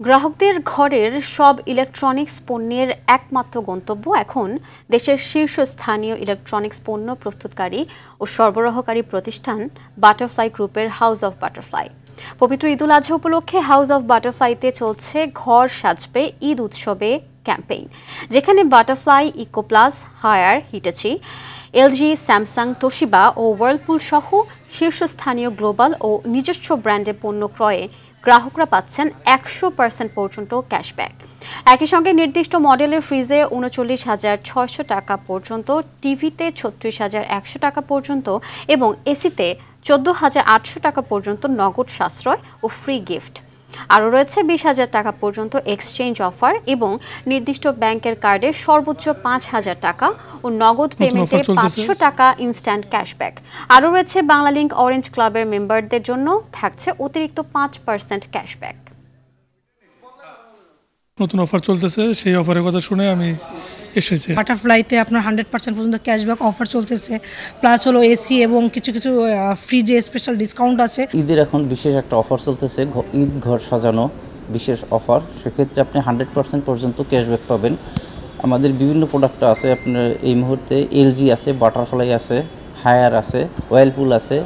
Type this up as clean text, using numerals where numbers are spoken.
গ্রাহকদের ঘরের সব ইলেকট্রনিক্স পণ্যের একমাত্র গন্তব্য এখন দেশের শীর্ষস্থানীয় ইলেকট্রনিক্স পণ্য প্রস্তুতকারী ও সরবরাহকারী প্রতিষ্ঠান বাটারফ্লাই গ্রুপের হাউস অব বাটারফ্লাই। পবিত্র ঈদুল আজহা উপলক্ষে হাউস অব বাটারফ্লাইতে চলছে ঘর সাজবে ঈদ উৎসবে ক্যাম্পেইন, যেখানে বাটারফ্লাই, ইকোপ্লাস, Haier, Hitachi, LG, Samsung, Toshiba ও ওয়ার্লপুল সহ শীর্ষস্থানীয় গ্লোবাল ও নিজস্ব ব্র্যান্ডের পণ্য ক্রয়ে গ্রাহকরা পাচ্ছেন 100% পর্যন্ত ক্যাশব্যাক। একই সঙ্গে নির্দিষ্ট মডেলের ফ্রিজে ৩৯,৬০০ টাকা পর্যন্ত, টিভিতে ৩৬,১০০ টাকা পর্যন্ত এবং এসিতে ১৪,৮০০ টাকা পর্যন্ত নগদ সাশ্রয় ও ফ্রি গিফট। আরও রয়েছে ২০,০০০ টাকা পর্যন্ত এক্সচেঞ্জ অফার এবং নির্দিষ্ট ব্যাংকের কার্ডে সর্বোচ্চ ৫,০০০ টাকা ও নগদ পেমেন্টে ৫০০ টাকা ইনস্ট্যান্ট ক্যাশব্যাক। আরও রয়েছে বাংলালিংক অরেঞ্জ ক্লাবের মেম্বারদের জন্য থাকছে অতিরিক্ত ৫% ক্যাশব্যাক। নতুন অফার চলতেছে, সেই অফারের কথা শুনে আমি এসেছি। বাটারফ্লাইতে আপনার 100% পর্যন্ত ক্যাশব্যাক অফার চলতেছে, প্লাস হলো এসি এবং কিছু ফ্রিজে স্পেশাল ডিসকাউন্ট আছে। ঈদের এখন বিশেষ একটা অফার চলতেছে, ঈদ ঘর সাজানো বিশেষ অফার। সেক্ষেত্রে আপনি 100% পর্যন্ত ক্যাশব্যাক পাবেন। আমাদের বিভিন্ন প্রোডাক্ট আছে আপনার এই মুহূর্তে, এলজি আছে, বাটারফ্লাই আছে, হায়ার আছে, ওয়ার্লপুল আছে।